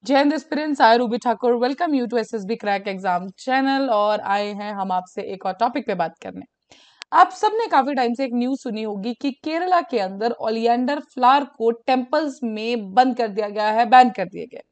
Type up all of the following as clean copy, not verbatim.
जय हिंद aspirants, I Ruby Thakur welcome you to SSB crack exam channel. और आए हैं हम आपसे एक और टॉपिक पे बात करने। आप सबने काफी टाइम से एक न्यूज सुनी होगी कि केरला के अंदर ओलियंडर फ्लावर को टेम्पल्स में बंद कर दिया गया है, बैन कर दिए गए।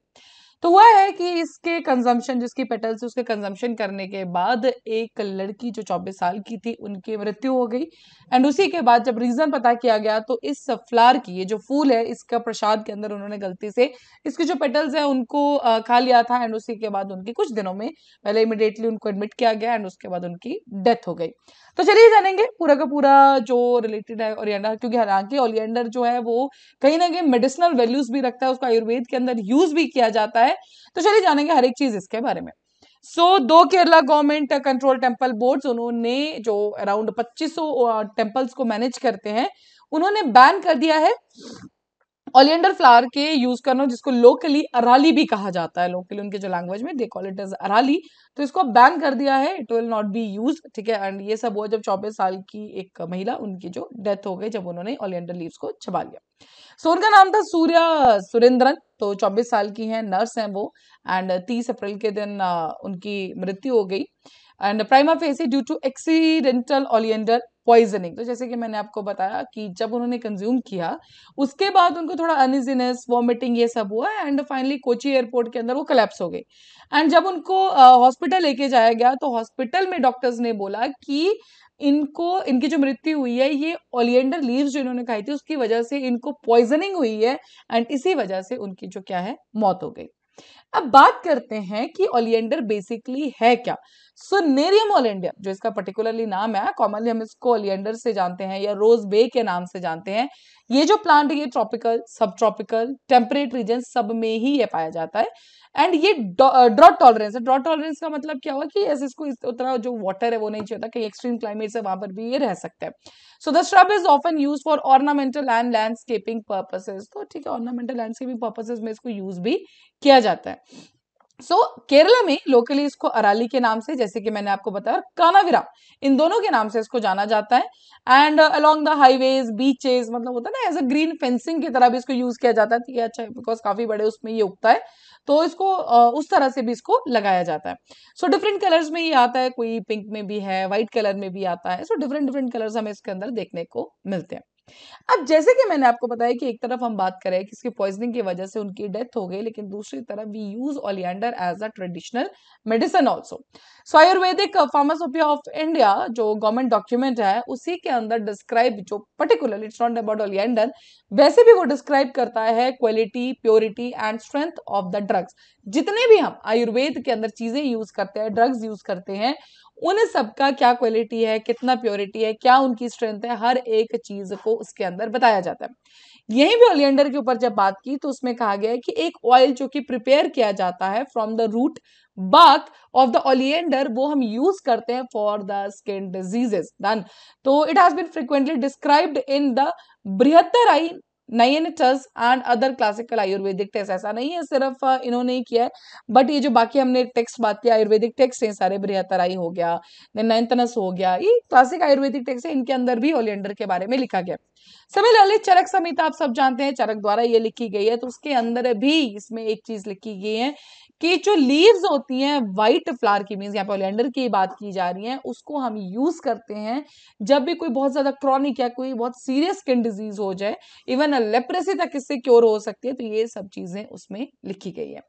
तो हुआ है कि इसके कंजम्पशन, जिसकी पेटल्स उसके कंजम्पशन करने के बाद एक लड़की जो 24 साल की थी उनकी मृत्यु हो गई। एंड उसी के बाद जब रीजन पता किया गया तो इस फ्लावर की, ये जो फूल है, इसका प्रसाद के अंदर उन्होंने गलती से इसके जो पेटल्स है उनको खा लिया था। एंड उसी के बाद उनकी कुछ दिनों में पहले इमिडिएटली उनको एडमिट किया गया एंड उसके बाद उनकी डेथ हो गई। तो चलिए जानेंगे पूरा का पूरा जो रिलेटेड है ओलियंडर, क्योंकि हालांकि ओलियंडर जो है वो कहीं ना कहीं मेडिसिनल वैल्यूज भी रखता है, उसको आयुर्वेद के अंदर यूज भी किया जाता है। तो चलिए जानेंगे हर एक चीज इसके बारे में। दो Kerala government control temple boards, उन्होंने जो अराउंड 2500 टेम्पल्स को मैनेज करते हैं, उन्होंने बैन कर दिया है ओलियंडर फ्लावर के यूज करना, जिसको लोकली अराली भी कहा जाता है। लोकली उनके जो लैंग्वेज में दे कॉल इट एज अराली। तो इसको बैन कर दिया है, it will not be use. ठीक है। एंड ये सब हुआ जब 24 साल की एक महिला, उनकी जो डेथ हो गई जब उन्होंने ओलियंडर लीव्स को चबा लिया। उनका नाम था सूर्या सुरेंद्रन। तो 24 साल की हैं, नर्स हैं वो। एंड 30 अप्रैल के दिन उनकी मृत्यु हो गई। And prima facie due to accidental oleander poisoning. तो जैसे कि मैंने आपको बताया कि जब उन्होंने कंज्यूम किया उसके बाद उनको थोड़ा अनइजीनेस, वॉमिटिंग, ये सब हुआ। एंड फाइनली कोची एयरपोर्ट के अंदर वो कोलैप्स हो गई। एंड जब उनको हॉस्पिटल लेके जाया गया तो हॉस्पिटल में डॉक्टर्स ने बोला कि इनको, इनकी जो मृत्यु हुई है ये ओलियंडर लीव्स जो इन्होंने खाई थी उसकी वजह से इनको पॉइजनिंग हुई है। एंड इसी वजह से उनकी जो क्या है, मौत हो गई। अब बात करते हैं कि ओलियंडर बेसिकली है क्या। नेरियम ओलियंडर जो इसका पर्टिकुलरली नाम है, कॉमनली हम इसको ओलियंडर से जानते हैं या रोज बे के नाम से जानते हैं। ये जो प्लांट है ये ट्रॉपिकल, सब ट्रॉपिकल, टेम्परेट रीजन सब में ही ये पाया जाता है। एंड ये ड्रॉट टॉलरेंस है। ड्रॉट टॉलरेंस का मतलब क्या हुआ कि ऐसे इसको उतना जो वाटर है वो नहीं चाहिए, कहीं एक्सट्रीम क्लाइमेट है वहां पर भी ये रह सकता है। The shrub is often used for ornamental and landscaping purposes। तो ठीक है, ornamental landscaping purposes में इसको यूज भी किया जाता है। केरला में लोकली इसको अराली के नाम से, जैसे कि मैंने आपको बताया, कानाविरा, इन दोनों के नाम से इसको जाना जाता है। And along the highways, beaches, मतलब होता है ना, एज अ ग्रीन फेंसिंग की तरह भी इसको यूज किया जाता है। ठीक है, अच्छा, बिकॉज काफी बड़े उसमें ये उगता है तो इसको उस तरह से भी इसको लगाया जाता है। डिफरेंट कलर्स में ये आता है, कोई पिंक में भी है, व्हाइट कलर में भी आता है। डिफरेंट डिफरेंट कलर्स हमें इसके अंदर देखने को मिलते हैं। अब जैसे कि मैंने आपको बताया कि एक तरफ हम बात करें कि इसकी पॉइजनिंग की वजह से उनकी डेथ हो गई, लेकिन दूसरी तरफ we use oleander as a traditional medicine also. Ayurvedic pharmacopoeia of India जो गवर्नमेंट डॉक्यूमेंट है उसी के अंदर डिस्क्राइब, जो particularly it's not about oleander, वैसे भी वो डिस्क्राइब करता है quality, purity and strength of the drugs. जितने भी हम आयुर्वेद के अंदर चीजें यूज करते हैं, ड्रग्स यूज करते हैं, उन सबका क्या क्वालिटी है, कितना प्योरिटी है, क्या उनकी स्ट्रेंथ है, हर एक चीज को उसके अंदर बताया जाता है। यही भी ओलियंडर के ऊपर जब बात की तो उसमें कहा गया है कि एक ऑयल जो कि प्रिपेयर किया जाता है from the root bark of the oleander, वो हम यूज करते हैं for the skin diseases done. तो it has been frequently described in the Brihattrayi आई नयनिटस and other classical Ayurvedic text. ऐसा नहीं है सिर्फ इन्होंने ही किया है, बट ये जो बाकी हमने टेक्स्ट बात किया, आयुर्वेदिक टेक्स्ट है सारे, बृहत्तराई हो गया, नयनतनस हो गया, ये क्लासिक आयुर्वेदिक टेक्स्ट है, इनके अंदर भी ओलियंडर के बारे में लिखा गया। सिमिलरली चरक संहिता आप सब जानते हैं, चरक द्वारा ये लिखी गई है, तो उसके अंदर भी इसमें एक चीज लिखी गई है कि जो लीव्स होती हैं व्हाइट फ्लावर की, मीन्स यहाँ पे ओलियंडर की बात की जा रही है, उसको हम यूज करते हैं जब भी कोई बहुत ज्यादा क्रॉनिक या कोई बहुत सीरियस स्किन डिजीज हो जाए, इवन लेप्रेसी तक इससे क्योर हो सकती है। तो ये सब चीजें उसमें लिखी गई है।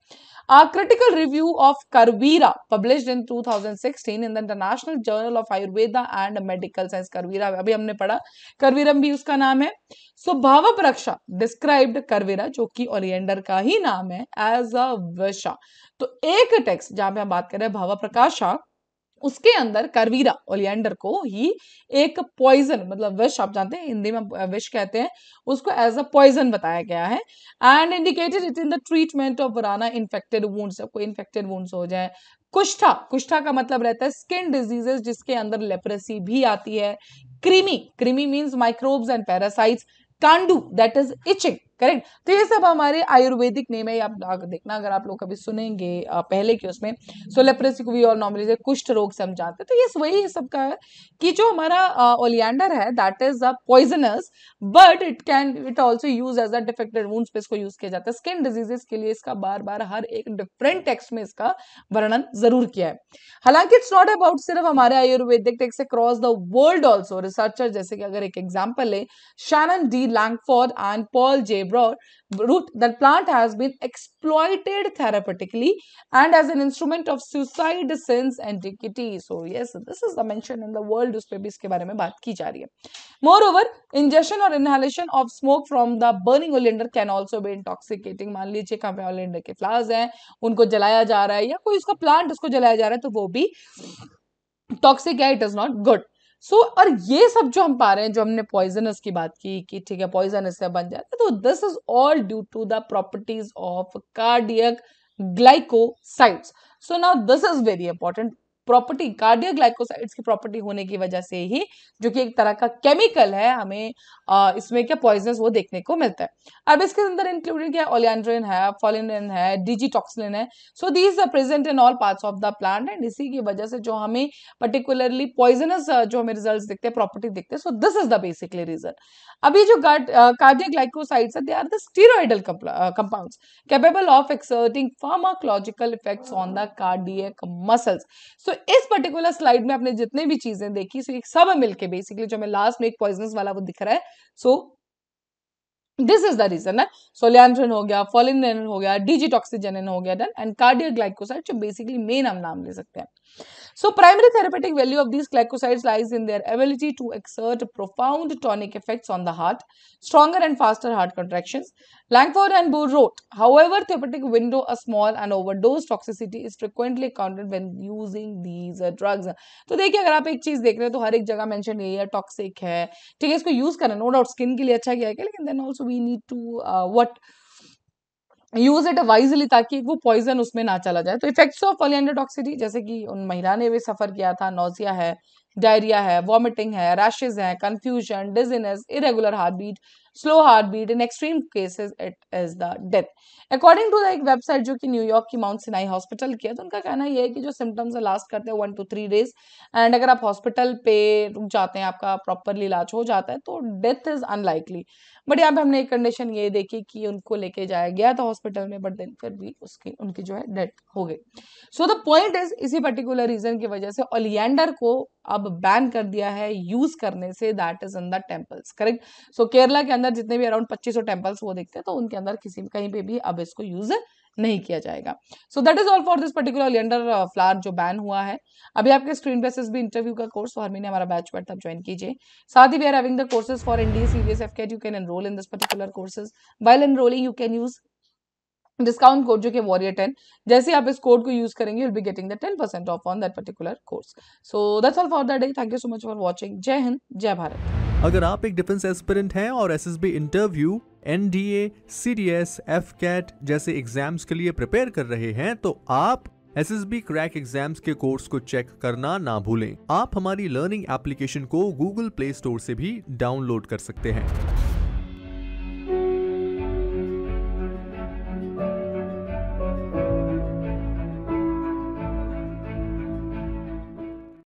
Critical review of Karavira published in 2016 in the international journal of Ayurveda and medical science. Karavira अभी हमने पढ़ा, करवीरम भी उसका नाम है। भावप्रक्षा डिस्क्राइब्ड करवीरा, जो कि ओलियंडर का ही नाम है, एज अ विषा। तो एक टेक्स्ट जहां पे हम बात कर रहे हैं भावा प्रकाशा, उसके अंदर करवीरा ओलियंडर को ही एक पॉइजन, मतलब विष, आप जानते हैं हिंदी में विष कहते हैं उसको, एज अ पॉइजन बताया गया है। And indicated it in the treatment of vrana infected wounds. कोई इन्फेक्टेड वुंड्स हो जाए, कुष्ठा, कुष्ठा का मतलब रहता है स्किन डिजीजेस जिसके अंदर लेप्रेसी भी आती है। क्रीमी, क्रीमी मीन्स माइक्रोब्स एंड पैरासाइट्स। कांडू, दैट इज इचिंग, करेक्ट। तो ये सब हमारे आयुर्वेदिक नेम है, आप देखना अगर आप लोग कभी सुनेंगे पहले के उसमें, सो लेप्रोसी को वी ऑल नॉर्मली कुष्ठ रोग से हम जानते हैं। तो ये वही सब का है कि जो हमारा ओलियंडर है that is a poisonous, but it also use as a defected wounds पे इसको यूज किया जाता है। स्किन डिजीजेस के लिए इसका बार बार हर एक डिफरेंट टेक्स्ट में इसका वर्णन जरूर किया है। हालांकि इट्स नॉट अबाउट सिर्फ हमारे Ayurvedic text across the world also, researcher जैसे कि अगर एक एग्जाम्पल है Shannon D Langford and Paul J Boor root, that plant has been exploited therapeutically and as an instrument of suicide since antiquity. So yes, this is the mention in the world, उस पे भी इसके बारे में बात की जा रही है। Moreover, ingestion or inhalation of smoke from the burning oleander can also be intoxicating. मान लीजिए कहाँ पे ओलियंडर के फ्लावर्स हैं, उनको जलाया जा रहा है या कोई उसका प्लांट उसको जलाया जा रहा है, तो वो भी टॉक्सिक है, इट इज नॉट गुड। और ये सब जो हम पा रहे हैं, जो हमने पॉइजनस की बात की कि ठीक है पॉइजनस से बन जाता है, तो this is all due to the properties of cardiac glycosides. So now this is very important property, cardiac glycosides की प्रॉपर्टी होने की वजह से ही, जो कि एक तरह का केमिकल है, हमें इसमें क्या पॉइजनस वो देखने को मिलता है। अब इसके अंदर इंक्लूडेड क्या, ओलियंड्रिन है, फॉलिनिन है, डिजिटॉक्सिलिन है। So these are present in all parts of the plant and इसी की वजह से जो हमें पर्टिकुलरली पॉइजनस जो हमें रिजल्ट्स दिखते हैं, प्रॉपर्टी दिखते हैं। So this is the basically reason. अभी जो कार्डियक ग्लाइकोसाइड्स है, they are the steroidal compounds capable of exerting pharmacological effects on the cardiac muscles. So इस पर्टिकुलर स्लाइड में आपने जितने भी चीजें देखी, सो सब मिलके बेसिकली जो हमें लास्ट में एक पॉइजनस वाला वो दिख रहा है, so this is the reason है। सोलियांड्रिन हो गया, फॉलिनिन हो गया, डिजिटॉक्सिजेनिन हो गया, डन, एंड कार्डियक ग्लाइकोसाइड जो बेसिकली मेन हम नाम ले सकते हैं। So primary therapeutic value of these glycosides lies in their ability to exert profound tonic effects on the heart, stronger and faster heart contractions. Langford and Boer wrote, however, therapeutic window a small and overdose toxicity is frequently encountered when using these drugs. तो देखिए अगर आप एक चीज देख रहे हो तो हर एक जगह मेंशन ये है टॉक्सिक है, ठीक है, इसको यूज करना नो डाउट स्किन के लिए अच्छा किया है, लेकिन then also we need to what use it wisely ताकि वो पॉइजन उसमें ना चला जाए। तो इफेक्ट्स ऑफ ओलियंडर टॉक्सिटी, जैसे कि उन महिला ने भी सफर किया था, नोजिया है, डायरिया है, वॉमिटिंग है, रैशेज है, confusion, dizziness, irregular heart beat, slow heart beat, in extreme cases it is the death. According to the एक वेबसाइट जो कि न्यूयॉर्क की माउंट सिनाई हॉस्पिटल की है, तो उनका कहना यह है कि जो सिम्टम्स लास्ट करते हैं 1 to 3 days, एंड अगर आप हॉस्पिटल पे रुक जाते हैं, आपका प्रॉपरली इलाज हो जाता है, तो डेथ इज अनलाइकली। बट यहाँ पे हमने एक कंडीशन ये देखी कि उनको लेके जाया गया था हॉस्पिटल में, बट देन फिर भी उनकी जो है डेथ हो गई। सो द पॉइंट इज, इसी पर्टिकुलर रीजन की वजह से ओलियंडर को अब बैन कर दिया है यूज करने से, that is in the temples, correct. So Kerala के अंदर जितने भी अराउंड 2500 टेम्पल्स वो देखते हैं, तो उनके अंदर कहीं पे भी अब इसको यूज नहीं किया जाएगा। So that is all for this particular oleander flower जो बैन हुआ है। अभी आपके स्क्रीन पे एसएसबी इंटरव्यू का कोर्स, हर महीने हमारा बैच बैठता है, ज्वाइन कीजिए। साथ ही we are having the courses for NDA, CDS, AFCAT, you can enroll in this particular courses. While enrolling you can use discount code जो कि वॉरियर 10, जैसे आप इस कोड को यूज करेंगे you'll be getting the 10% of on that particular course. So that's all for the day, thank you so much for watching. जय हिंद, जय भारत। अगर आप एक डिफेंस एस्पिरेंट हैं और एसएसबी इंटरव्यू, एनडीए, सीडीएस, एफकेट जैसे एग्जाम्स के लिए प्रिपेयर कर रहे हैं, तो आप एसएसबी क्रैक एग्जाम्स के कोर्स को चेक करना ना भूलें। आप हमारी लर्निंग एप्लीकेशन को गूगल प्ले स्टोर से भी डाउनलोड कर सकते हैं।